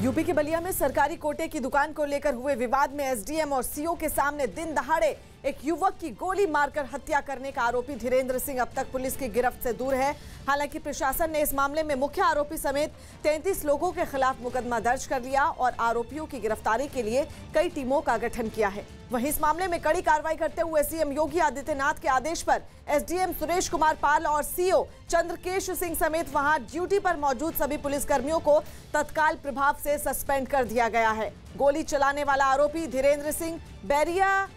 UP के बलिया में सरकारी कोटे की दुकान को लेकर हुए विवाद में एसडीएम और सीओ के सामने दिन दहाड़े एक युवक की गोली मारकर हत्या करने का आरोपी धीरेन्द्र सिंह अब तक पुलिस की गिरफ्त से दूर है। हालांकि प्रशासन ने इस मामले में मुख्य आरोपी समेत 33 लोगों के खिलाफ मुकदमा दर्ज कर लिया और आरोपियों की गिरफ्तारी के लिए कई टीमों का गठन किया है। वहीं इस मामले में कड़ी कार्रवाई करते हुए सीएम योगी आदित्यनाथ के आदेश पर एसडीएम सुरेश कुमार पाल और सीओ चंद्रकेश सिंह समेत वहां ड्यूटी पर मौजूद सभी पुलिसकर्मियों को तत्काल प्रभाव से सस्पेंड कर दिया गया है। गोली चलाने वाला आरोपी धीरेन्द्र सिंह बैरिया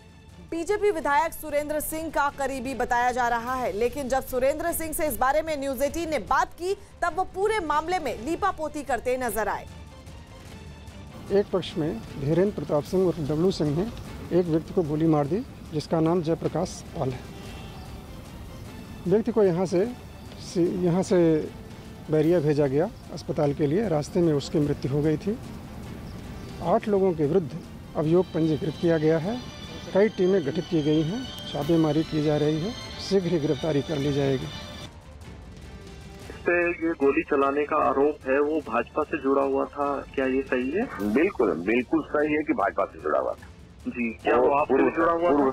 बीजेपी विधायक सुरेंद्र सिंह का करीबी बताया जा रहा है, लेकिन जब सुरेंद्र सिंह से इस बारे में न्यूज 18 ने बात की तब वो पूरे मामले में लीपापोती करते नजर आए। एक पक्ष में धीरेन्द्र प्रताप सिंह और डब्लू सिंह ने एक व्यक्ति को गोली मार दी जिसका नाम जयप्रकाश पाल है। व्यक्ति को यहाँ से बैरिया भेजा गया अस्पताल के लिए। रास्ते में उसकी मृत्यु हो गई थी। 8 लोगों के विरुद्ध अभियोग पंजीकृत किया गया है। कई टीमें गठित की गई हैं। छापेमारी की जा रही है। शीघ्र ही गिरफ्तारी कर ली जाएगी। इस पे ये गोली चलाने का आरोप है वो भाजपा से जुड़ा हुआ था, क्या ये सही है? बिल्कुल बिल्कुल सही है कि भाजपा से जुड़ा हुआ था जी। क्या वो आपसे जुड़ा हुआ था?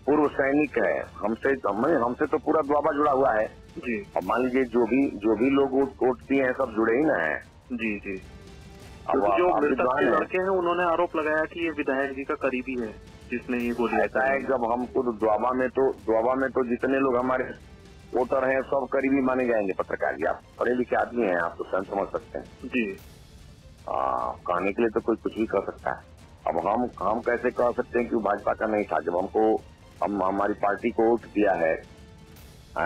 पूर्व सैनिक है। हमसे तो पूरा द्वाबा जुड़ा हुआ है जी। अब मान लीजिए जो भी लोग वोट दिए हैं सब जुड़े ही ना है जी जी। अब जो मृतक के लड़के हैं उन्होंने आरोप लगाया कि ये विधायक जी का करीबी है जिसने ये गोली। ऐसा है जब हम खुद द्वाबा में तो जितने लोग हमारे वोटर हैं सब करीबी माने जाएंगे। पत्रकार जी, आप पढ़े लिखे आदमी हैं, आप तो स्वयं समझ सकते हैं जी। कहने के लिए तो कोई कुछ भी कर सकता है। अब हम कैसे कह सकते हैं कि भाजपा का नहीं था? जब हमारी पार्टी को वोट दिया है,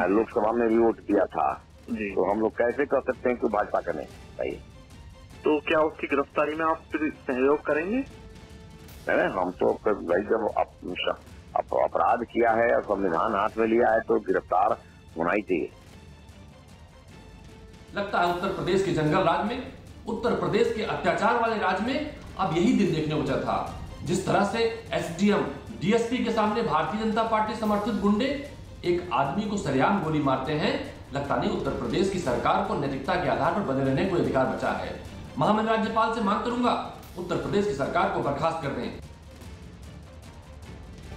लोकसभा में भी वोट दिया था जी, तो हम लोग कैसे कह सकते हैं कि भाजपा का नहीं? सही तो क्या उसकी गिरफ्तारी में आप सहयोग करेंगे? नहीं, हम तो भाई जब अपराध किया है और संविधान हाथ में लिया है तो गिरफ्तार होना ही चाहिए। लगता है उत्तर प्रदेश के जंगल राज में, उत्तर प्रदेश के अत्याचार वाले राज में अब यही दिन देखने को बचा था। जिस तरह से एसडीएम डीएसपी के सामने भारतीय जनता पार्टी समर्थित गुंडे एक आदमी को सरेआम गोली मारते हैं, लगता नहीं उत्तर प्रदेश की सरकार को नैतिकता के आधार पर बने रहने को अधिकार बचा है। महामहिम राज्यपाल से मांग करूंगा उत्तर प्रदेश की सरकार को बर्खास्त कर दें।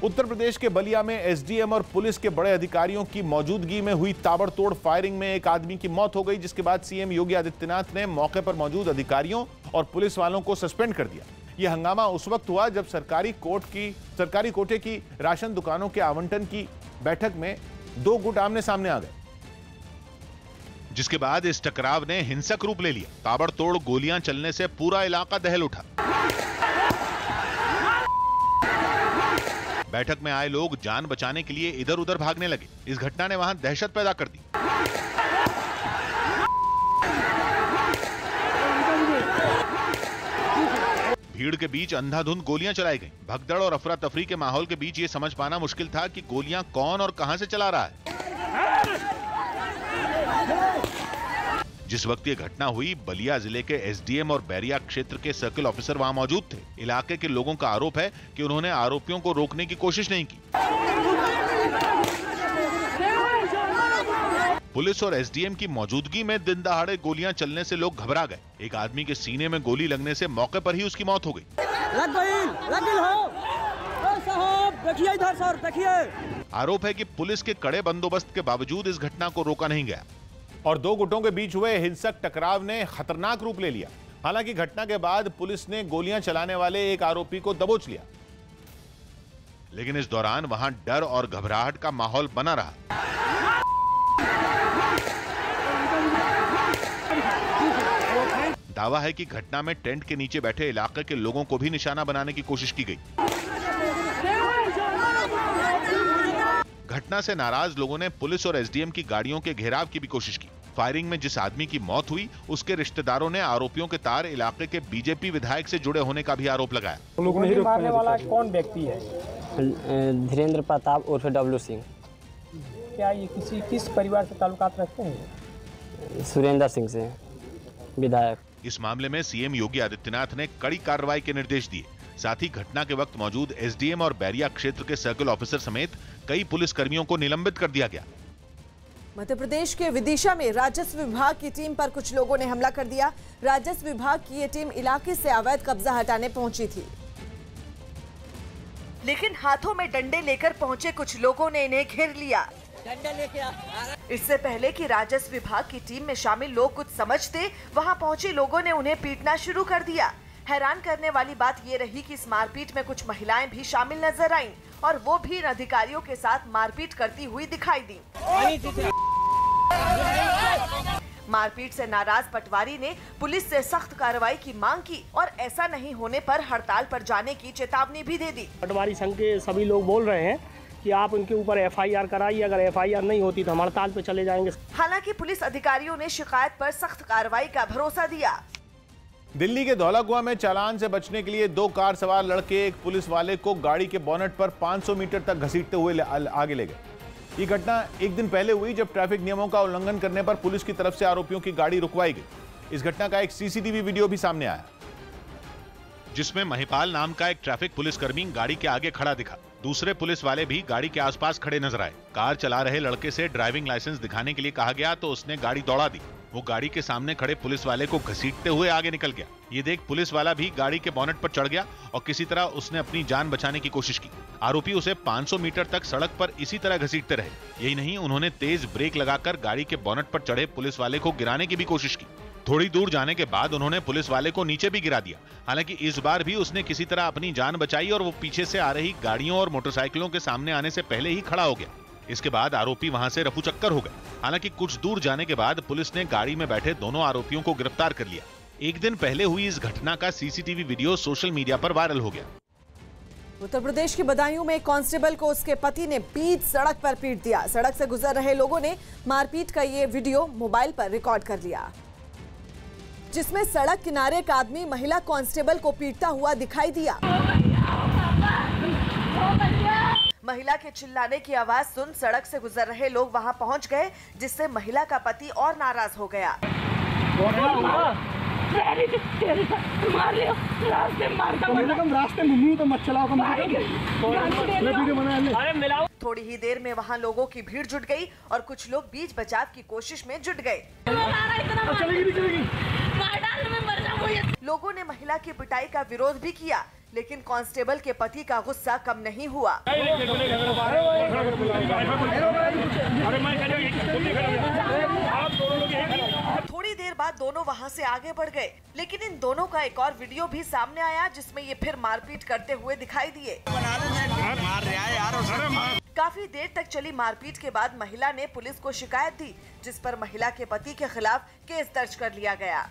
उत्तर प्रदेश के बलिया में एसडीएम और पुलिस के बड़े अधिकारियों की मौजूदगी में हुई ताबड़तोड़ फायरिंग में एक आदमी की मौत हो गई, जिसके बाद सीएम योगी आदित्यनाथ ने मौके पर मौजूद अधिकारियों और पुलिस वालों को सस्पेंड कर दिया। यह हंगामा उस वक्त हुआ जब सरकारी कोटे की राशन दुकानों के आवंटन की बैठक में 2 गुट आमने सामने आ गए, जिसके बाद इस टकराव ने हिंसक रूप ले लिया। ताबड़तोड़ गोलियां चलने से पूरा इलाका दहल उठा। बैठक में आए लोग जान बचाने के लिए इधर उधर भागने लगे। इस घटना ने वहां दहशत पैदा कर दी। भीड़ के बीच अंधाधुंध गोलियां चलाई गईं। भगदड़ और अफरा तफरी के माहौल के बीच ये समझ पाना मुश्किल था कि गोलियां कौन और कहां से चला रहा है। जिस वक्त ये घटना हुई, बलिया जिले के एसडीएम और बैरिया क्षेत्र के सर्किल ऑफिसर वहां मौजूद थे। इलाके के लोगों का आरोप है कि उन्होंने आरोपियों को रोकने की कोशिश नहीं की। पुलिस और एसडीएम की मौजूदगी में दिन दहाड़े गोलियां चलने से लोग घबरा गए। एक आदमी के सीने में गोली लगने से मौके पर ही उसकी मौत हो गई। देखिए इधर सर, देखिए। आरोप है कि पुलिस के कड़े बंदोबस्त के बावजूद इस घटना को रोका नहीं गया और 2 गुटों के बीच हुए हिंसक टकराव ने खतरनाक रूप ले लिया। हालांकि घटना के बाद पुलिस ने गोलियां चलाने वाले एक आरोपी को दबोच लिया, लेकिन इस दौरान वहां डर और घबराहट का माहौल बना रहा। दावा है कि घटना में टेंट के नीचे बैठे इलाके के लोगों को भी निशाना बनाने की कोशिश की गई। घटना से नाराज लोगों ने पुलिस और एसडीएम की गाड़ियों के घेराव की भी कोशिश की। फायरिंग में जिस आदमी की मौत हुई, उसके रिश्तेदारों ने आरोपियों के तार इलाके के बीजेपी विधायक से जुड़े होने का भी आरोप लगाया। गोली मारने वाला कौन व्यक्ति है? धीरेन्द्र प्रताप उर्फ डब्लू सिंह। क्या ये किस परिवार से ताल्लुकात रखते हैं? सुरेंद्र सिंह से, विधायक। इस मामले में सीएम योगी आदित्यनाथ ने कड़ी कार्रवाई के निर्देश दिए। साथ ही घटना के वक्त मौजूद एसडीएम और बैरिया क्षेत्र के सर्किल ऑफिसर समेत कई पुलिस कर्मियों को निलंबित कर दिया गया। मध्य प्रदेश के विदिशा में राजस्व विभाग की टीम पर कुछ लोगों ने हमला कर दिया। राजस्व विभाग की ये टीम इलाके से अवैध कब्जा हटाने पहुंची थी, लेकिन हाथों में डंडे लेकर पहुंचे कुछ लोगों ने इन्हें घेर लिया। डंडा लेके इससे पहले कि राजस्व विभाग की टीम में शामिल लोग कुछ समझते, वहां पहुंचे लोगों ने उन्हें पीटना शुरू कर दिया। हैरान करने वाली बात ये रही कि इस मारपीट में कुछ महिलाएं भी शामिल नजर आईं और वो भी इन अधिकारियों के साथ मारपीट करती हुई दिखाई दी। मारपीट से नाराज पटवारी ने पुलिस से सख्त कार्रवाई की मांग की और ऐसा नहीं होने पर हड़ताल पर जाने की चेतावनी भी दे दी। पटवारी संघ के सभी लोग बोल रहे हैं कि आप उनके ऊपर FIR कराइए, अगर FIR नहीं होती तो हम हड़ताल पे चले जाएंगे। हालांकि पुलिस अधिकारियों ने शिकायत पर सख्त कार्रवाई का भरोसा दिया। दिल्ली के धौला कुआं में चालान से बचने के लिए 2 कार सवार लड़के एक पुलिस वाले को गाड़ी के बोनट पर 500 मीटर तक घसीटते हुए आगे ले गए। ये घटना एक दिन पहले हुई जब ट्रैफिक नियमों का उल्लंघन करने पर पुलिस की तरफ से आरोपियों की गाड़ी रुकवाई गई। इस घटना का एक CCTV वीडियो भी सामने आया, जिसमें महिपाल नाम का एक ट्रैफिक पुलिसकर्मी गाड़ी के आगे खड़ा दिखा। दूसरे पुलिस वाले भी गाड़ी के आसपास खड़े नजर आए। कार चला रहे लड़के से ड्राइविंग लाइसेंस दिखाने के लिए कहा गया तो उसने गाड़ी दौड़ा दी। वो गाड़ी के सामने खड़े पुलिस वाले को घसीटते हुए आगे निकल गया। ये देख पुलिस वाला भी गाड़ी के बोनट पर चढ़ गया और किसी तरह उसने अपनी जान बचाने की कोशिश की। आरोपी उसे 500 मीटर तक सड़क पर इसी तरह घसीटते रहे। यही नहीं, उन्होंने तेज ब्रेक लगाकर गाड़ी के बोनट पर चढ़े पुलिस वाले को गिराने की भी कोशिश की। थोड़ी दूर जाने के बाद उन्होंने पुलिस वाले को नीचे भी गिरा दिया। हालांकि इस बार भी उसने किसी तरह अपनी जान बचाई और वो पीछे से आ रही गाड़ियों और मोटरसाइकिलों के सामने आने से पहले ही खड़ा हो गया। इसके बाद आरोपी वहां से रफूचक्कर हो गए। हालांकि कुछ दूर जाने के बाद पुलिस ने गाड़ी में बैठे दोनों आरोपियों को गिरफ्तार कर लिया। एक दिन पहले हुई इस घटना का CCTV वीडियो सोशल मीडिया पर वायरल हो गया। उत्तर प्रदेश के बदायूं में कांस्टेबल को उसके पति ने बीच सड़क पर पीट दिया। सड़क से गुजर रहे लोगों ने मारपीट का ये वीडियो मोबाइल पर रिकॉर्ड कर लिया, जिसमें सड़क किनारे एक आदमी महिला कांस्टेबल को पीटता हुआ दिखाई दिया। महिला के चिल्लाने की आवाज सुन सड़क से गुजर रहे लोग वहां पहुंच गए, जिससे महिला का पति और नाराज हो गया। थोड़ी ही देर में वहां लोगों की भीड़ जुट गई और कुछ लोग बीच बचाव की कोशिश में जुट गए। लोगों ने महिला की पिटाई का विरोध भी किया, लेकिन कांस्टेबल के पति का गुस्सा कम नहीं हुआ। थोड़ी देर बाद दोनों वहां से आगे बढ़ गए, लेकिन इन दोनों का एक और वीडियो भी सामने आया, जिसमें ये फिर मारपीट करते हुए दिखाई दिए। काफी देर तक चली मारपीट के बाद महिला ने पुलिस को शिकायत दी, जिस पर महिला के पति के खिलाफ केस दर्ज कर लिया गया।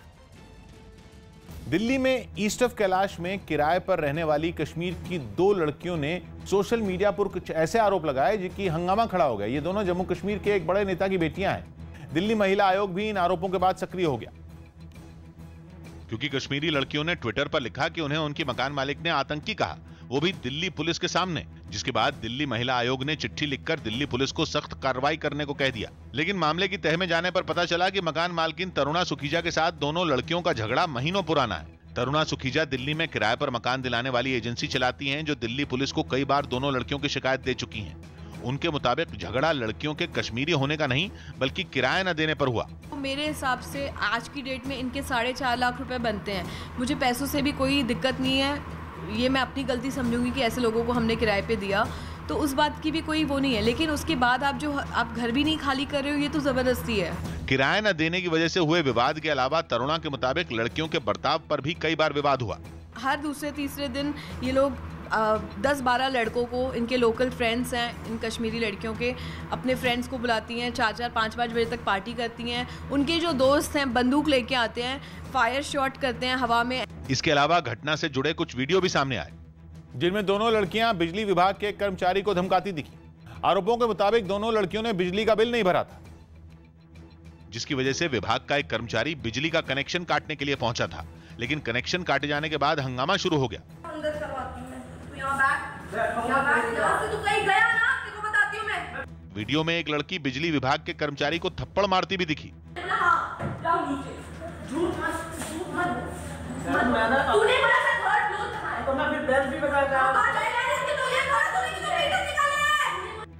दिल्ली में ईस्ट ऑफ कैलाश में किराए पर रहने वाली कश्मीर की 2 लड़कियों ने सोशल मीडिया पर कुछ ऐसे आरोप लगाए जिनकी हंगामा खड़ा हो गया। ये दोनों जम्मू कश्मीर के एक बड़े नेता की बेटियां हैं। दिल्ली महिला आयोग भी इन आरोपों के बाद सक्रिय हो गया, क्योंकि कश्मीरी लड़कियों ने ट्विटर पर लिखा कि उन्हें उनके मकान मालिक ने आतंकी कहा, वो भी दिल्ली पुलिस के सामने। जिसके बाद दिल्ली महिला आयोग ने चिट्ठी लिखकर दिल्ली पुलिस को सख्त कार्रवाई करने को कह दिया। लेकिन मामले की तह में जाने पर पता चला कि मकान मालकिन तरुणा सुखीजा के साथ दोनों लड़कियों का झगड़ा महीनों पुराना है। तरुणा सुखीजा दिल्ली में किराए पर मकान दिलाने वाली एजेंसी चलाती हैं, जो दिल्ली पुलिस को कई बार दोनों लड़कियों की शिकायत दे चुकी हैं। उनके मुताबिक झगड़ा लड़कियों के कश्मीरी होने का नहीं, बल्कि किराया न देने पर हुआ। मेरे हिसाब से आज की डेट में इनके 4.5 लाख रुपए बनते हैं। मुझे पैसों से भी कोई दिक्कत नहीं है। ये मैं अपनी गलती समझूंगी कि ऐसे लोगों को हमने किराए पे दिया, तो उस बात की भी कोई वो नहीं है। लेकिन उसके बाद आप घर भी नहीं खाली कर रहे हो, ये तो जबरदस्ती है। किराया न देने की वजह से हुए विवाद के अलावा तरुणा के मुताबिक लड़कियों के बर्ताव पर भी कई बार विवाद हुआ। हर दूसरे तीसरे दिन ये लोग 10-12 लड़कों को, इनके लोकल फ्रेंड्स हैं इन कश्मीरी लड़कियों के, अपने फ्रेंड्स को बुलाती हैं, 4-4, 5-5 बजे तक पार्टी करती हैं। उनके जो दोस्त हैं बंदूक लेके आते हैं, फायर शॉट करते हैं हवा में। इसके अलावा घटना से जुड़े कुछ वीडियो भी सामने आए, जिनमें दोनों लड़कियां बिजली विभाग के कर्मचारी को धमकाती दिखी। आरोपों के मुताबिक दोनों लड़कियों ने बिजली का बिल नहीं भरा था, जिसकी वजह से विभाग का एक कर्मचारी बिजली का कनेक्शन काटने के लिए पहुंचा था। लेकिन कनेक्शन काटे जाने के बाद हंगामा शुरू हो गया। वीडियो में एक लड़की बिजली विभाग के कर्मचारी को थप्पड़ मारती भी दिखी।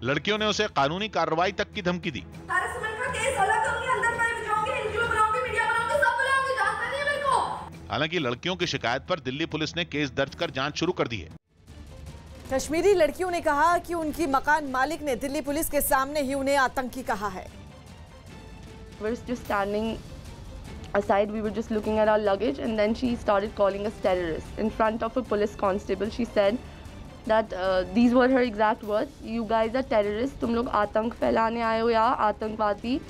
लड़कियों ने उसे कानूनी कार्रवाई तक की धमकी दी। हालांकि लड़कियों की शिकायत पर दिल्ली पुलिस ने केस दर्ज कर जांच शुरू कर दी है। कश्मीरी लड़कियों ने कहा कि उनकी मकान मालिक ने दिल्ली पुलिस के सामने ही उन्हें आतंकी कहा है। We're just standing aside, we were just looking at our luggage, and then she started calling us terrorists in front of a police constable. She said that these were her exact words, you guys are terrorists, तुम लोग आतंक फैलाने आए हो या आतंकवादी।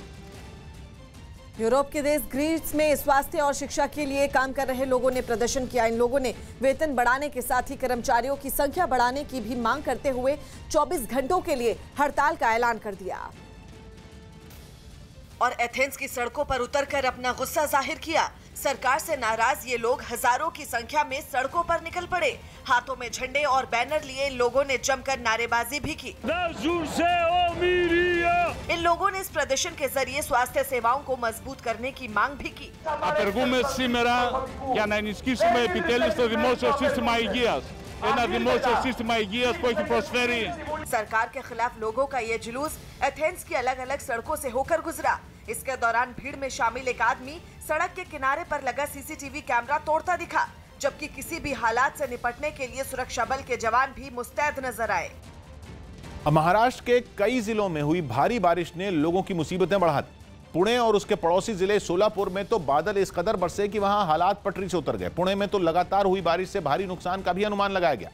Europe के देश ग्रीस में स्वास्थ्य और शिक्षा के लिए काम कर रहे लोगों ने प्रदर्शन किया। इन लोगों ने वेतन बढ़ाने के साथ ही कर्मचारियों की संख्या बढ़ाने की भी मांग करते हुए 24 घंटों के लिए हड़ताल का ऐलान कर दिया और एथेंस की सड़कों पर उतरकर अपना गुस्सा जाहिर किया। सरकार से नाराज ये लोग हजारों की संख्या में सड़कों पर निकल पड़े। हाथों में झंडे और बैनर लिए लोगों ने जमकर नारेबाजी भी की। इन लोगों ने इस प्रदर्शन के जरिए स्वास्थ्य सेवाओं को मजबूत करने की मांग भी की। सरकार के खिलाफ लोगों का ये जुलूस एथेंस की अलग अलग सड़कों से होकर गुजरा। इसके दौरान भीड़ में शामिल एक आदमी सड़क के किनारे पर लगा सीसीटीवी कैमरा तोड़ता दिखा, जबकि किसी भी हालात से निपटने के लिए सुरक्षा बल के जवान भी मुस्तैद नजर आए। महाराष्ट्र के कई जिलों में हुई भारी बारिश ने लोगों की मुसीबतें बढ़ा दी। पुणे और उसके पड़ोसी जिले सोलापुर में तो बादल इस कदर बरसे कि वहां हालात पटरी से उतर गए। पुणे में तो लगातार हुई बारिश से भारी नुकसान का भी अनुमान लगाया गया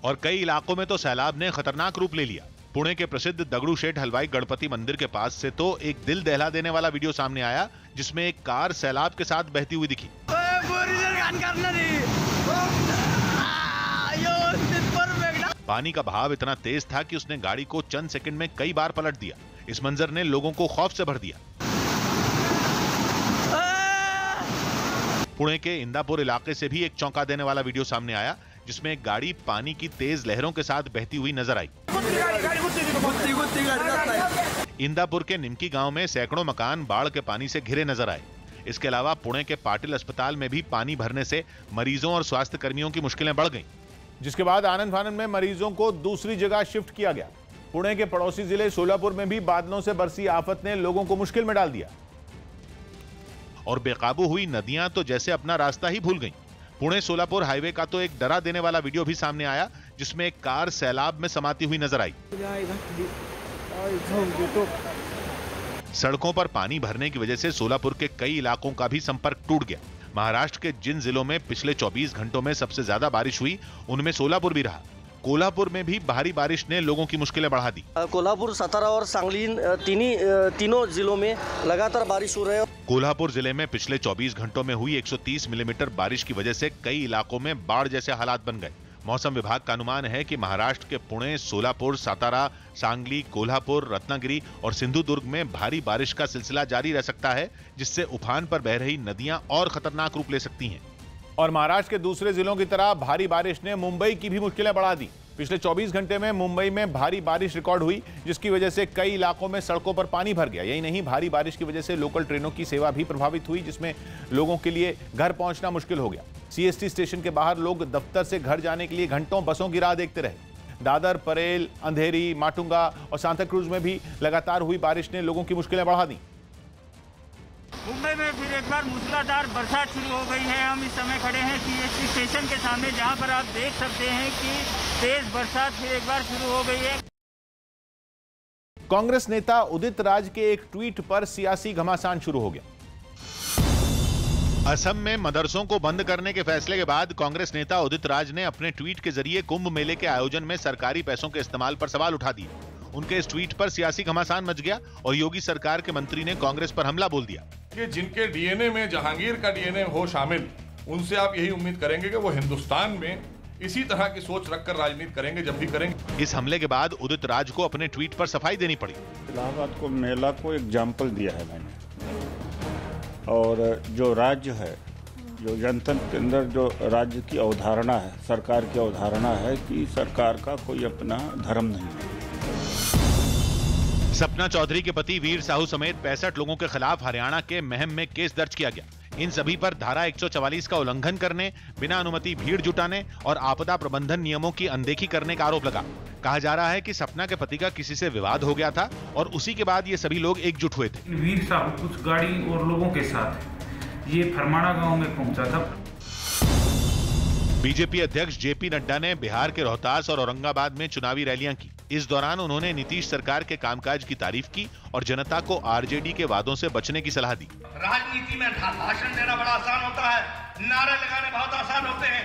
और कई इलाकों में तो सैलाब ने खतरनाक रूप ले लिया। पुणे के प्रसिद्ध दगड़ूशेठ हलवाई गणपति मंदिर के पास से तो एक दिल दहला देने वाला वीडियो सामने आया, जिसमें एक कार सैलाब के साथ बहती हुई दिखी। पानी का बहाव इतना तेज था कि उसने गाड़ी को चंद सेकंड में कई बार पलट दिया। इस मंजर ने लोगों को खौफ से भर दिया। पुणे के इंदापुर इलाके से भी एक चौंका देने वाला वीडियो सामने आया, जिसमें एक गाड़ी पानी की तेज लहरों के साथ बहती हुई नजर आई। इंदापुर के निमकी गांव में सैकड़ों मकान बाढ़ के पानी से घिरे नजर आए। इसके अलावा पुणे के पाटिल अस्पताल में भी पानी भरने से मरीजों और स्वास्थ्य कर्मियों की मुश्किलें बढ़ गईं। जिसके बाद आनंद फानंद में मरीजों को दूसरी जगह शिफ्ट किया गया। पुणे के पड़ोसी जिले सोलापुर में भी बादलों से बरसी आफत ने लोगों को मुश्किल में डाल दिया और बेकाबू हुई नदियां तो जैसे अपना रास्ता ही भूल गईं। पुणे सोलापुर हाईवे का तो एक डरा देने वाला वीडियो भी सामने आया, जिसमें एक कार सैलाब में समाती हुई नजर आई। सड़कों पर पानी भरने की वजह से सोलापुर के कई इलाकों का भी संपर्क टूट गया। महाराष्ट्र के जिन जिलों में पिछले 24 घंटों में सबसे ज्यादा बारिश हुई, उनमें सोलापुर भी रहा। कोल्हापुर में भी भारी बारिश ने लोगों की मुश्किलें बढ़ा दी। कोल्हापुर, सातारा और सांगली तीनों जिलों में लगातार बारिश हो रही है। कोल्हापुर जिले में पिछले 24 घंटों में हुई 130 मिलीमीटर बारिश की वजह से कई इलाकों में बाढ़ जैसे हालात बन गए। मौसम विभाग का अनुमान है कि महाराष्ट्र के पुणे, सोलापुर, सातारा, सांगली, कोल्हापुर, रत्नागिरी और सिंधुदुर्ग में भारी बारिश का सिलसिला जारी रह सकता है, जिससे उफान पर बह रही नदियां और खतरनाक रूप ले सकती हैं। और महाराष्ट्र के दूसरे जिलों की तरह भारी बारिश ने मुंबई की भी मुश्किलें बढ़ा दी। पिछले 24 घंटे में मुंबई में भारी बारिश रिकॉर्ड हुई, जिसकी वजह से कई इलाकों में सड़कों पर पानी भर गया। यही नहीं, भारी बारिश की वजह से लोकल ट्रेनों की सेवा भी प्रभावित हुई, जिसमें लोगों के लिए घर पहुंचना मुश्किल हो गया। सीएसटी स्टेशन के बाहर लोग दफ्तर से घर जाने के लिए घंटों बसों की राह देखते रहे। दादर, परेल, अंधेरी, माटुंगा और सांता क्रूज में भी लगातार हुई बारिश ने लोगों की मुश्किलें बढ़ा दी। मुंबई में फिर एक बार मूसलाधार बरसात शुरू हो गई है। हम इस समय खड़े हैं सीएसटी स्टेशन के सामने, जहां पर आप देख सकते हैं कि तेज बरसात फिर एक बार शुरू हो गई है। कांग्रेस नेता उदित राज के एक ट्वीट पर सियासी घमासान शुरू हो गया। असम में मदरसों को बंद करने के फैसले के बाद कांग्रेस नेता उदित राज ने अपने ट्वीट के जरिए कुंभ मेले के आयोजन में सरकारी पैसों के इस्तेमाल पर सवाल उठा दिए। उनके इस ट्वीट पर सियासी घमासान मच गया और योगी सरकार के मंत्री ने कांग्रेस पर हमला बोल दिया कि जिनके डीएनए में जहांगीर का डीएनए हो शामिल, उनसे आप यही उम्मीद करेंगे कि वो हिंदुस्तान में इसी तरह की सोच रखकर राजनीति करेंगे जब भी करेंगे। इस हमले के बाद उदित राज को अपने ट्वीट पर सफाई देनी पड़ी। इलाहाबाद को मेला को एग्जाम्पल दिया है मैंने, और जो राज्य है, जो जनतंत्र के अंदर जो राज्य की अवधारणा है, सरकार की अवधारणा है कि सरकार का कोई अपना धर्म नहीं है। सपना चौधरी के पति वीर साहू समेत 65 लोगों के खिलाफ हरियाणा के महम में केस दर्ज किया गया। इन सभी पर धारा 144 का उल्लंघन करने, बिना अनुमति भीड़ जुटाने और आपदा प्रबंधन नियमों की अनदेखी करने का आरोप लगा। कहा जा रहा है कि सपना के पति का किसी से विवाद हो गया था और उसी के बाद ये सभी लोग एकजुट हुए थे। वीर साहू कुछ गाड़ी और लोगों के साथ ये फरमाना गांव में पहुंचा था। बीजेपी अध्यक्ष जेपी नड्डा ने बिहार के रोहतास और औरंगाबाद में चुनावी रैलियां की। इस दौरान उन्होंने नीतीश सरकार के कामकाज की तारीफ की और जनता को आरजेडी के वादों से बचने की सलाह दी। राजनीति में भाषण देना बड़ा आसान होता है, नारे लगाने बहुत आसान होते हैं,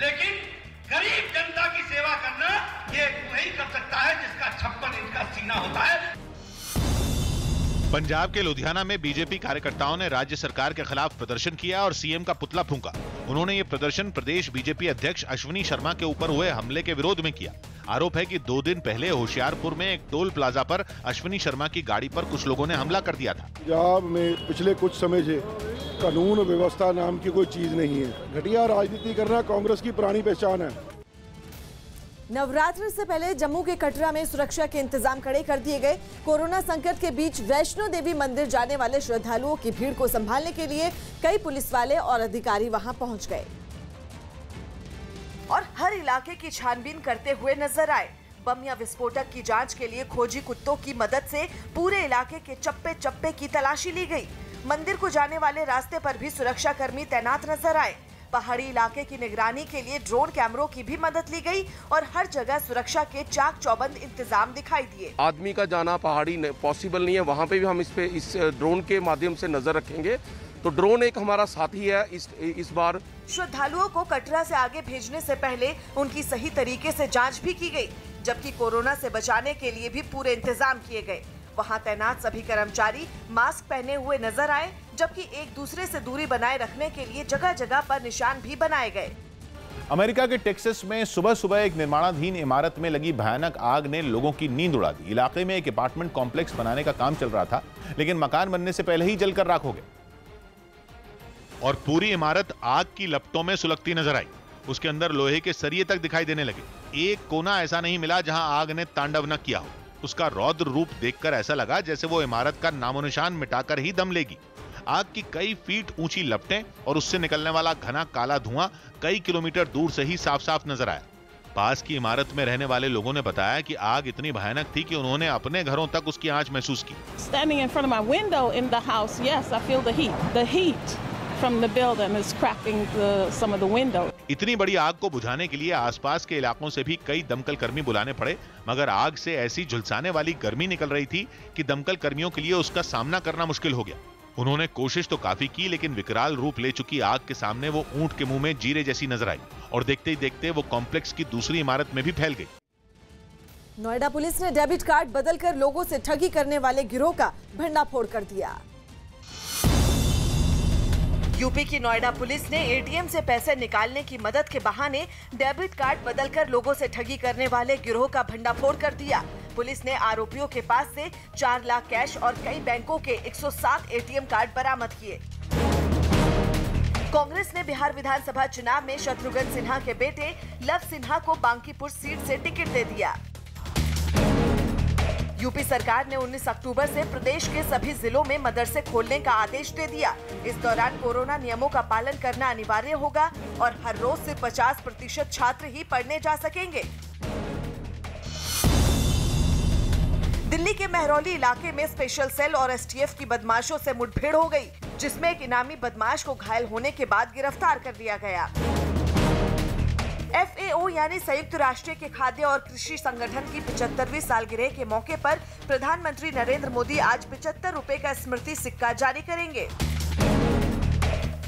लेकिन गरीब जनता की सेवा करना ये वही कर सकता है जिसका 56 इंच का सीना होता है। पंजाब के लुधियाना में बीजेपी कार्यकर्ताओं ने राज्य सरकार के खिलाफ प्रदर्शन किया और सीएम का पुतला फूंका। उन्होंने ये प्रदर्शन प्रदेश बीजेपी अध्यक्ष अश्विनी शर्मा के ऊपर हुए हमले के विरोध में किया। आरोप है कि 2 दिन पहले होशियारपुर में एक टोल प्लाजा पर अश्विनी शर्मा की गाड़ी पर कुछ लोगों ने हमला कर दिया था। पंजाब में पिछले कुछ समय से कानून व्यवस्था नाम की कोई चीज नहीं है। घटिया राजनीति करना कांग्रेस की पुरानी पहचान है। नवरात्र से पहले जम्मू के कटरा में सुरक्षा के इंतजाम कड़े कर दिए गए। कोरोना संकट के बीच वैष्णो देवी मंदिर जाने वाले श्रद्धालुओं की भीड़ को संभालने के लिए कई पुलिस वाले और अधिकारी वहां पहुंच गए और हर इलाके की छानबीन करते हुए नजर आए। बम या विस्फोटक की जांच के लिए खोजी कुत्तों की मदद से पूरे इलाके के चप्पे चप्पे की तलाशी ली गई। मंदिर को जाने वाले रास्ते पर भी सुरक्षा कर्मी तैनात नजर आए। पहाड़ी इलाके की निगरानी के लिए ड्रोन कैमरों की भी मदद ली गई और हर जगह सुरक्षा के चाक चौबंद इंतजाम दिखाई दिए। आदमी का जाना पहाड़ी पॉसिबल नहीं है, वहाँ पे भी हम इस ड्रोन के माध्यम से नजर रखेंगे। तो ड्रोन एक हमारा साथी है इस बार। श्रद्धालुओं को कटरा से आगे भेजने से पहले उनकी सही तरीके से जांच भी की गई, जबकि कोरोना से बचाने के लिए भी पूरे इंतजाम किए गए। वहां तैनात सभी कर्मचारी मास्क पहने हुए नजर आए, जबकि एक दूसरे से दूरी बनाए रखने के लिए जगह जगह पर निशान भी बनाए गए। अमेरिका के टेक्सास में सुबह सुबह एक निर्माणाधीन इमारत में लगी भयानक आग ने लोगों की नींद उड़ा दी। इलाके में एक अपार्टमेंट कॉम्प्लेक्स बनाने का काम चल रहा था, लेकिन मकान बनने से पहले ही जलकर राख हो गए और पूरी इमारत आग की लपटों में सुलगती नजर आई। उसके अंदर लोहे के सरिये तक दिखाई देने लगे। एक कोना ऐसा नहीं मिला जहां आग ने तांडव न किया हो। उसका रौद्र रूप देखकर ऐसा लगा जैसे वो इमारत का नामो निशान मिटाकर ही दम लेगी। आग की कई फीट ऊंची लपटें और उससे निकलने वाला घना काला धुआं कई किलोमीटर दूर से ही साफ साफ नजर आया। पास की इमारत में रहने वाले लोगों ने बताया कि आग इतनी भयानक थी कि उन्होंने अपने घरों तक उसकी आंच महसूस की। Standing in front of my window in the house, yes, I feel the heat. The heat from the building is cracking some of the window. इतनी बड़ी आग को बुझाने के लिए आसपास के इलाकों से भी कई दमकल कर्मी बुलाने पड़े, मगर आग से ऐसी झुलसाने वाली गर्मी निकल रही थी कि दमकल कर्मियों के लिए उसका सामना करना मुश्किल हो गया। उन्होंने कोशिश तो काफी की, लेकिन विकराल रूप ले चुकी आग के सामने वो ऊंट के मुंह में जीरे जैसी नजर आई और देखते ही देखते वो कॉम्प्लेक्स की दूसरी इमारत में भी फैल गई। नोएडा पुलिस ने डेबिट कार्ड बदलकर लोगों से ठगी करने वाले गिरोह का भंडाफोड़ कर दिया। यूपी की नोएडा पुलिस ने एटीएम से पैसे निकालने की मदद के बहाने डेबिट कार्ड बदलकर लोगों से ठगी करने वाले गिरोह का भंडाफोड़ कर दिया। पुलिस ने आरोपियों के पास से 4 लाख कैश और कई बैंकों के 107 एटीएम कार्ड बरामद किए। कांग्रेस ने बिहार विधानसभा चुनाव में शत्रुघ्न सिन्हा के बेटे लव सिन्हा को बांकीपुर सीट से टिकट दे दिया। यूपी सरकार ने 19 अक्टूबर से प्रदेश के सभी जिलों में मदरसे खोलने का आदेश दे दिया। इस दौरान कोरोना नियमों का पालन करना अनिवार्य होगा और हर रोज सिर्फ 50% छात्र ही पढ़ने जा सकेंगे। दिल्ली के मेहरौली इलाके में स्पेशल सेल और एसटीएफ की बदमाशों से मुठभेड़ हो गई, जिसमें एक इनामी बदमाश को घायल होने के बाद गिरफ्तार कर लिया गया। FAO यानी संयुक्त राष्ट्र के खाद्य और कृषि संगठन की 75वीं सालगिरह के मौके पर प्रधानमंत्री नरेंद्र मोदी आज 75 रुपए का स्मृति सिक्का जारी करेंगे।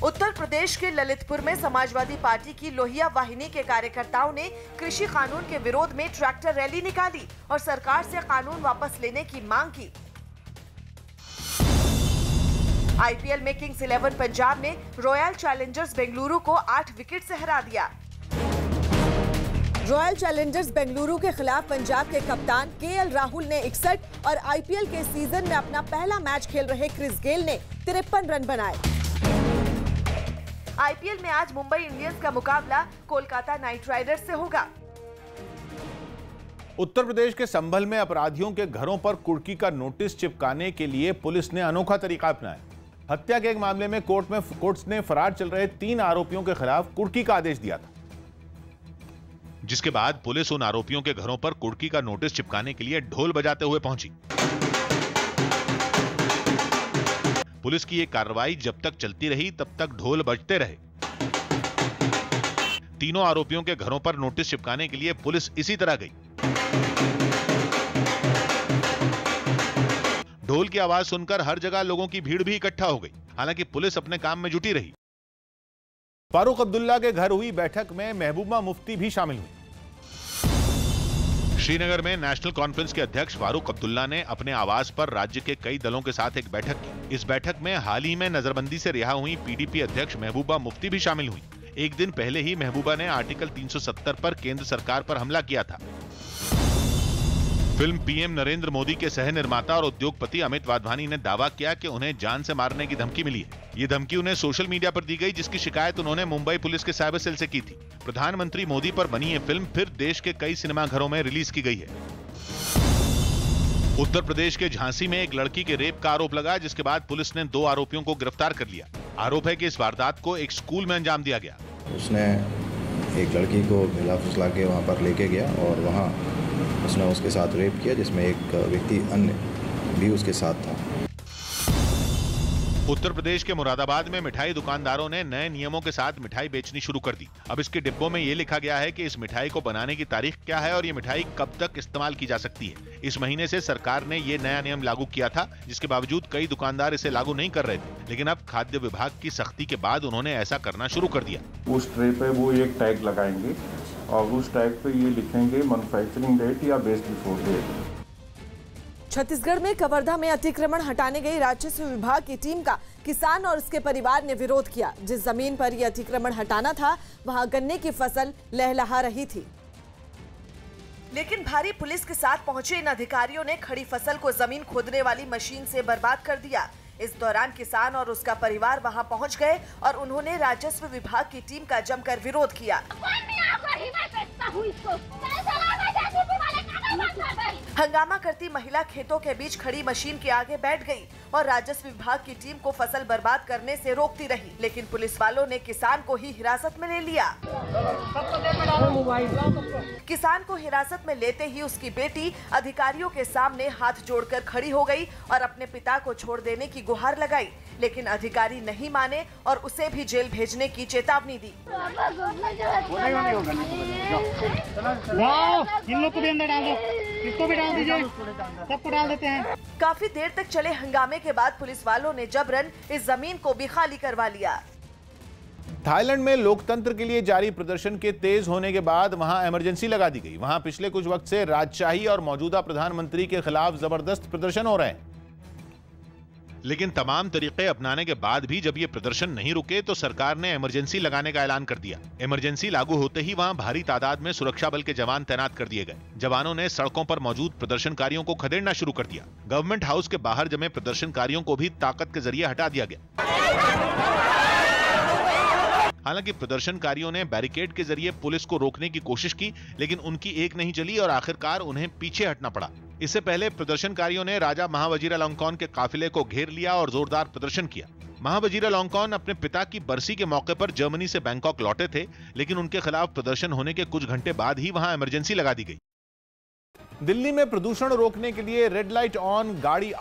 उत्तर प्रदेश के ललितपुर में समाजवादी पार्टी की लोहिया वाहिनी के कार्यकर्ताओं ने कृषि कानून के विरोध में ट्रैक्टर रैली निकाली और सरकार से कानून वापस लेने की मांग की। IPL में किंग्स 11 पंजाब ने रॉयल चैलेंजर्स बेंगलुरु को 8 विकेट से हरा दिया। रॉयल चैलेंजर्स बेंगलुरु के खिलाफ पंजाब के कप्तान KL राहुल ने 61 और IPL के सीजन में अपना पहला मैच खेल रहे क्रिस गेल ने 53 रन बनाए। IPL में आज मुंबई इंडियंस का मुकाबला कोलकाता नाइट राइडर्स से होगा। उत्तर प्रदेश के संभल में अपराधियों के घरों पर कुर्की का नोटिस चिपकाने के लिए पुलिस ने अनोखा तरीका अपनाया। हत्या के एक मामले में कोर्ट ने फरार चल रहे 3 आरोपियों के खिलाफ कुर्की का आदेश दिया था, जिसके बाद पुलिस उन आरोपियों के घरों पर कुर्की का नोटिस चिपकाने के लिए ढोल बजाते हुए पहुंची। पुलिस की ये कार्रवाई जब तक चलती रही तब तक ढोल बजते रहे। तीनों आरोपियों के घरों पर नोटिस चिपकाने के लिए पुलिस इसी तरह गई। ढोल की आवाज सुनकर हर जगह लोगों की भीड़ भी इकट्ठा हो गई। हालांकि पुलिस अपने काम में जुटी रही। फारूक अब्दुल्ला के घर हुई बैठक में महबूबा मुफ्ती भी शामिल हुई। श्रीनगर में नेशनल कॉन्फ्रेंस के अध्यक्ष फारूक अब्दुल्ला ने अपने आवास पर राज्य के कई दलों के साथ एक बैठक की। इस बैठक में हाल ही में नजरबंदी से रिहा हुई पीडीपी अध्यक्ष महबूबा मुफ्ती भी शामिल हुई। एक दिन पहले ही महबूबा ने आर्टिकल 370 पर केंद्र सरकार पर हमला किया था। फिल्म पीएम नरेंद्र मोदी के सह निर्माता और उद्योगपति अमित वाधवानी ने दावा किया कि उन्हें जान से मारने की धमकी मिली है। ये धमकी उन्हें सोशल मीडिया पर दी गई, जिसकी शिकायत उन्होंने मुंबई पुलिस के साइबर सेल से की थी। प्रधानमंत्री मोदी पर बनी ये फिल्म फिर देश के कई सिनेमाघरों में रिलीज की गई है। उत्तर प्रदेश के झांसी में एक लड़की के रेप का आरोप लगा, जिसके बाद पुलिस ने 2 आरोपियों को गिरफ्तार कर लिया। आरोप है कि इस वारदात को एक स्कूल में अंजाम दिया गया। उसने एक लड़की को हिला फुसला के वहाँ पर लेके गया और वहाँ उसने उसके साथ रेप किया, जिसमें एक व्यक्ति अन्य भी उसके साथ था। उत्तर प्रदेश के मुरादाबाद में मिठाई दुकानदारों ने नए नियमों के साथ मिठाई बेचनी शुरू कर दी। अब इसके डिब्बों में ये लिखा गया है कि इस मिठाई को बनाने की तारीख क्या है और ये मिठाई कब तक इस्तेमाल की जा सकती है। इस महीने से सरकार ने ये नया नियम लागू किया था, जिसके बावजूद कई दुकानदार इसे लागू नहीं कर रहे थे। लेकिन अब खाद्य विभाग की सख्ती के बाद उन्होंने ऐसा करना शुरू कर दिया। उस ट्रे पे वो एक टैग लगाएंगे और उस टैग पे ये लिखेंगे मैन्युफैक्चरिंग डेट या बेस्ड बिफोर डेट। छत्तीसगढ़ में कवर्धा में अतिक्रमण हटाने गई राजस्व विभाग की टीम का किसान और उसके परिवार ने विरोध किया। जिस जमीन पर यह अतिक्रमण हटाना था, वहां गन्ने की फसल लहलहा रही थी, लेकिन भारी पुलिस के साथ पहुंचे इन अधिकारियों ने खड़ी फसल को जमीन खोदने वाली मशीन से बर्बाद कर दिया। इस दौरान किसान और उसका परिवार वहां पहुंच गए और उन्होंने राजस्व विभाग की टीम का जमकर विरोध किया। हंगामा करती महिला खेतों के बीच खड़ी मशीन के आगे बैठ गई और राजस्व विभाग की टीम को फसल बर्बाद करने से रोकती रही, लेकिन पुलिस वालों ने किसान को ही हिरासत में ले लिया। किसान को हिरासत में लेते ही उसकी बेटी अधिकारियों के सामने हाथ जोड़कर खड़ी हो गई और अपने पिता को छोड़ देने की गुहार लगाई, लेकिन अधिकारी नहीं माने और उसे भी जेल भेजने की चेतावनी दी। इन लोग को भी अंदर डाल दो, इसको भी डाल दीजिए, सबको डाल देते हैं। काफी देर तक चले हंगामे के बाद पुलिस वालों ने जबरन इस जमीन को भी खाली करवा लिया। थाईलैंड में लोकतंत्र के लिए जारी प्रदर्शन के तेज होने के बाद वहां इमरजेंसी लगा दी गई। वहां पिछले कुछ वक्त से राजशाही और मौजूदा प्रधानमंत्री के खिलाफ जबरदस्त प्रदर्शन हो रहे हैं। लेकिन तमाम तरीके अपनाने के बाद भी जब ये प्रदर्शन नहीं रुके तो सरकार ने इमरजेंसी लगाने का ऐलान कर दिया। इमरजेंसी लागू होते ही वहां भारी तादाद में सुरक्षा बल के जवान तैनात कर दिए गए। जवानों ने सड़कों पर मौजूद प्रदर्शनकारियों को खदेड़ना शुरू कर दिया। गवर्नमेंट हाउस के बाहर जमे प्रदर्शनकारियों को भी ताकत के जरिए हटा दिया गया। हालांकि प्रदर्शनकारियों ने बैरिकेड के जरिए पुलिस को रोकने की कोशिश की, लेकिन उनकी एक नहीं चली और आखिरकार उन्हें पीछे हटना पड़ा। इससे पहले प्रदर्शनकारियों ने राजा महावजीरालोंगकोर्न के काफिले को घेर लिया और जोरदार प्रदर्शन किया। महावजीरालोंगकोर्न अपने पिता की बरसी के मौके पर जर्मनी से बैंकॉक लौटे थे, लेकिन उनके खिलाफ प्रदर्शन होने के कुछ घंटे बाद ही वहां इमरजेंसी लगा दी गई। दिल्ली में प्रदूषण रोकने के लिए रेड लाइट ऑन गाड़ी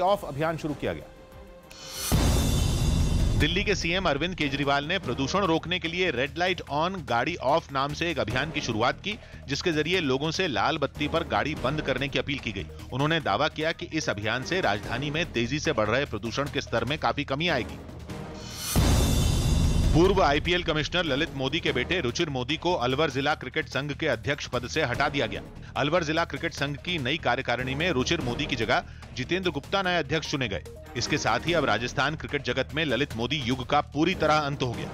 ऑफ अभियान शुरू किया गया। दिल्ली के सीएम अरविंद केजरीवाल ने प्रदूषण रोकने के लिए रेड लाइट ऑन गाड़ी ऑफ नाम से एक अभियान की शुरुआत की, जिसके जरिए लोगों से लाल बत्ती पर गाड़ी बंद करने की अपील की गई। उन्होंने दावा किया कि इस अभियान से राजधानी में तेजी से बढ़ रहे प्रदूषण के स्तर में काफी कमी आएगी। पूर्व आईपीएल कमिश्नर ललित मोदी के बेटे रुचिर मोदी को अलवर जिला क्रिकेट संघ के अध्यक्ष पद से हटा दिया गया। अलवर जिला क्रिकेट संघ की नई कार्यकारिणी में रुचिर मोदी की जगह जितेंद्र गुप्ता नए अध्यक्ष चुने गए। इसके साथ ही अब राजस्थान क्रिकेट जगत में ललित मोदी युग का पूरी तरह अंत हो गया।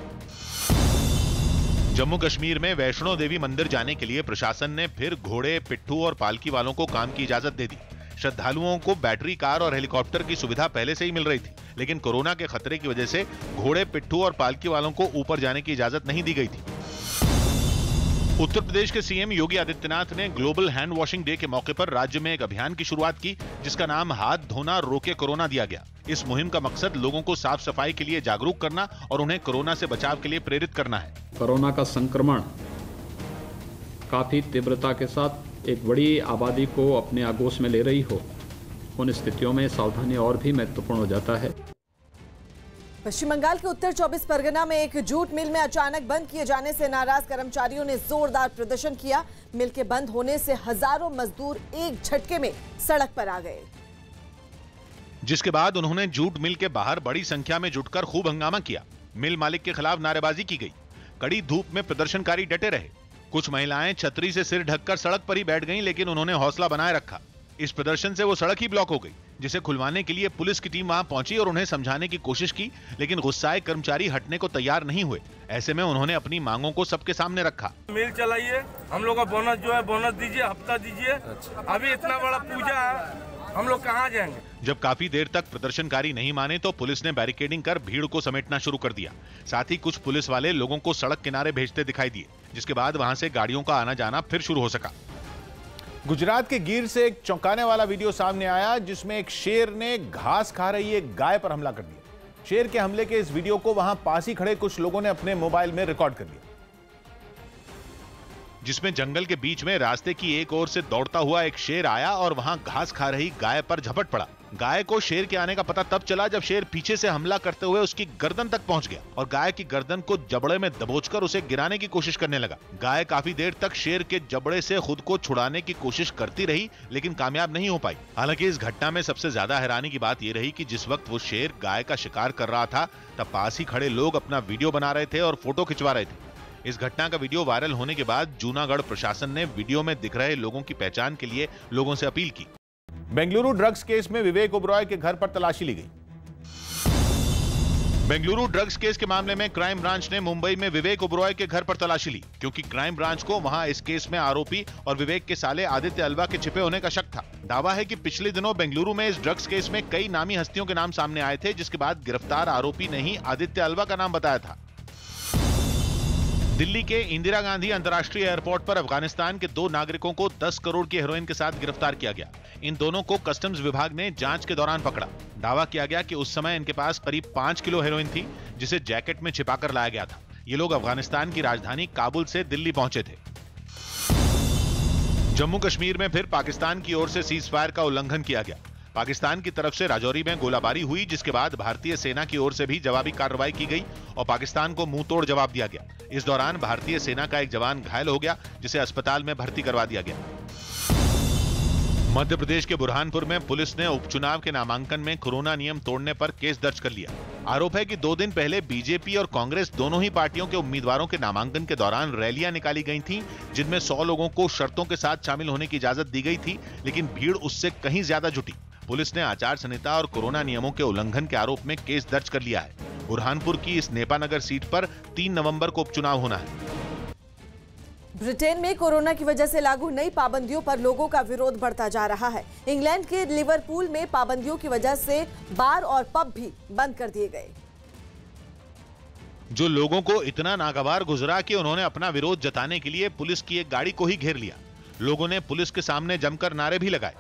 जम्मू कश्मीर में वैष्णो देवी मंदिर जाने के लिए प्रशासन ने फिर घोड़े, पिट्ठू और पालकी वालों को काम की इजाजत दे दी। श्रद्धालुओं को बैटरी कार और हेलीकॉप्टर की सुविधा पहले से ही मिल रही थी, लेकिन कोरोना के खतरे की वजह से घोड़े, पिट्ठू और पालकी वालों को ऊपर जाने की इजाजत नहीं दी गई थी। उत्तर प्रदेश के सीएम योगी आदित्यनाथ ने ग्लोबल हैंड वॉशिंग डे के मौके पर राज्य में एक अभियान की शुरुआत की, जिसका नाम हाथ धोना रोके कोरोना दिया गया। इस मुहिम का मकसद लोगों को साफ सफाई के लिए जागरूक करना और उन्हें कोरोना से बचाव के लिए प्रेरित करना है। कोरोना का संक्रमण काफी तीव्रता के साथ एक बड़ी आबादी को अपने आगोश में ले रही हो, उन स्थितियों में सावधानी और भी महत्वपूर्ण हो जाता है। पश्चिम बंगाल के उत्तर 24 परगना में एक जूट मिल में अचानक बंद किए जाने से नाराज कर्मचारियों ने जोरदार प्रदर्शन किया। मिल के बंद होने से हजारों मजदूर एक झटके में सड़क पर आ गए, जिसके बाद उन्होंने जूट मिल के बाहर बड़ी संख्या में जुटकर खूब हंगामा किया। मिल मालिक के खिलाफ नारेबाजी की गई। कड़ी धूप में प्रदर्शनकारी डटे रहे। कुछ महिलाएं छतरी से सिर ढककर सड़क पर ही बैठ गईं, लेकिन उन्होंने हौसला बनाए रखा। इस प्रदर्शन से वो सड़क ही ब्लॉक हो गई, जिसे खुलवाने के लिए पुलिस की टीम वहां पहुंची और उन्हें समझाने की कोशिश की, लेकिन गुस्साए कर्मचारी हटने को तैयार नहीं हुए। ऐसे में उन्होंने अपनी मांगों को सबके सामने रखा। मिल चलाइए, हम लोग का बोनस जो है बोनस दीजिए, हफ्ता दीजिए। अभी इतना बड़ा पूजा है, हम लोग कहाँ जाएंगे। जब काफी देर तक प्रदर्शनकारी नहीं माने तो पुलिस ने बैरिकेडिंग कर भीड़ को समेटना शुरू कर दिया। साथ ही कुछ पुलिस वाले लोगों को सड़क किनारे भेजते दिखाई दिए, जिसके बाद वहां से गाड़ियों का आना जाना फिर शुरू हो सका। गुजरात के गिर से एक चौंकाने वाला वीडियो सामने आया, जिसमें एक शेर ने घास खा रही एक गाय पर हमला कर दिया। शेर के हमले के इस वीडियो को वहां पास ही खड़े कुछ लोगों ने अपने मोबाइल में रिकॉर्ड कर लिया, जिसमें जंगल के बीच में रास्ते की एक ओर से दौड़ता हुआ एक शेर आया और वहां घास खा रही गाय पर झपट पड़ा। गाय को शेर के आने का पता तब चला जब शेर पीछे से हमला करते हुए उसकी गर्दन तक पहुंच गया और गाय की गर्दन को जबड़े में दबोचकर उसे गिराने की कोशिश करने लगा। गाय काफी देर तक शेर के जबड़े से खुद को छुड़ाने की कोशिश करती रही, लेकिन कामयाब नहीं हो पाई। हालांकि इस घटना में सबसे ज्यादा हैरानी की बात यह रही कि जिस वक्त वो शेर गाय का शिकार कर रहा था, तब पास ही खड़े लोग अपना वीडियो बना रहे थे और फोटो खिंचवा रहे थे। इस घटना का वीडियो वायरल होने के बाद जूनागढ़ प्रशासन ने वीडियो में दिख रहे लोगों की पहचान के लिए लोगों से अपील की। बेंगलुरु ड्रग्स केस में विवेक ओबरॉय के घर पर तलाशी ली गई। बेंगलुरु ड्रग्स केस के मामले में क्राइम ब्रांच ने मुंबई में विवेक ओबरॉय के घर पर तलाशी ली, क्योंकि क्राइम ब्रांच को वहां इस केस में आरोपी और विवेक के साले आदित्य अल्वा के छिपे होने का शक था। दावा है कि पिछले दिनों बेंगलुरु में इस ड्रग्स केस में कई नामी हस्तियों के नाम सामने आए थे, जिसके बाद गिरफ्तार आरोपी ने ही आदित्य अल्वा का नाम बताया था। दिल्ली के इंदिरा गांधी अंतर्राष्ट्रीय एयरपोर्ट पर अफगानिस्तान के 2 नागरिकों को 10 करोड़ की हेरोइन के साथ गिरफ्तार किया गया। इन दोनों को कस्टम्स विभाग ने जांच के दौरान पकड़ा। दावा किया गया कि उस समय इनके पास करीब 5 किलो हेरोइन थी, जिसे जैकेट में छिपाकर लाया गया था। ये लोग अफगानिस्तान की राजधानी काबुल से दिल्ली पहुंचे थे। जम्मू कश्मीर में फिर पाकिस्तान की ओर से सीज फायर का उल्लंघन किया गया। पाकिस्तान की तरफ से राजौरी में गोलाबारी हुई, जिसके बाद भारतीय सेना की ओर से भी जवाबी कार्रवाई की गई और पाकिस्तान को मुंह तोड़ जवाब दिया गया। इस दौरान भारतीय सेना का एक जवान घायल हो गया, जिसे अस्पताल में भर्ती करवा दिया गया। मध्य प्रदेश के बुरहानपुर में पुलिस ने उपचुनाव के नामांकन में कोरोना नियम तोड़ने पर केस दर्ज कर लिया। आरोप है कि 2 दिन पहले बीजेपी और कांग्रेस दोनों ही पार्टियों के उम्मीदवारों के नामांकन के दौरान रैलियां निकाली गई थीं, जिनमें 100 लोगों को शर्तों के साथ शामिल होने की इजाजत दी गई थी, लेकिन भीड़ उससे कहीं ज्यादा जुटी। पुलिस ने आचार संहिता और कोरोना नियमों के उल्लंघन के आरोप में केस दर्ज कर लिया है। बुरहानपुर की इस नेपानगर सीट पर 3 नवंबर को उपचुनाव होना है। ब्रिटेन में कोरोना की वजह से लागू नई पाबंदियों पर लोगों का विरोध बढ़ता जा रहा है। इंग्लैंड के लिवरपूल में पाबंदियों की वजह से बार और पब भी बंद कर दिए गए, जो लोगों को इतना नागवार गुजरा कि उन्होंने अपना विरोध जताने के लिए पुलिस की एक गाड़ी को ही घेर लिया। लोगों ने पुलिस के सामने जमकर नारे भी लगाए।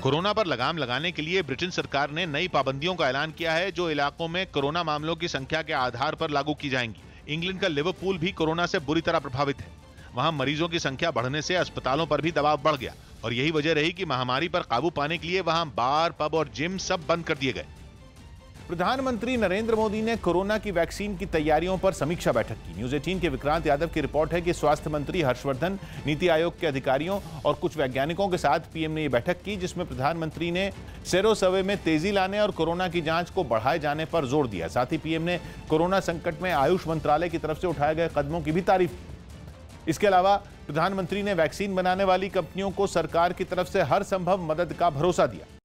कोरोना पर लगाम लगाने के लिए ब्रिटेन सरकार ने नई पाबंदियों का ऐलान किया है, जो इलाकों में कोरोना मामलों की संख्या के आधार पर लागू की जाएंगी। इंग्लैंड का लिवरपूल भी कोरोना से बुरी तरह प्रभावित है। वहां मरीजों की संख्या बढ़ने से अस्पतालों पर भी दबाव बढ़ गया और यही वजह रही कि महामारी पर काबू पाने के लिए वहां बार, पब और जिम सब बंद कर दिए गए। प्रधानमंत्री नरेंद्र मोदी ने कोरोना की वैक्सीन की तैयारियों पर समीक्षा बैठक की। न्यूज 18 के विक्रांत यादव की रिपोर्ट है कि स्वास्थ्य मंत्री हर्षवर्धन, नीति आयोग के अधिकारियों और कुछ वैज्ञानिकों के साथ पीएम ने यह बैठक की, जिसमें प्रधानमंत्री ने सेरो सर्वे में तेजी लाने और कोरोना की जांच को बढ़ाए जाने पर जोर दिया। साथ ही पीएम ने कोरोना संकट में आयुष मंत्रालय की तरफ से उठाए गए कदमों की भी तारीफ की। इसके अलावा प्रधानमंत्री ने वैक्सीन बनाने वाली कंपनियों को सरकार की तरफ से हर संभव मदद का भरोसा दिया।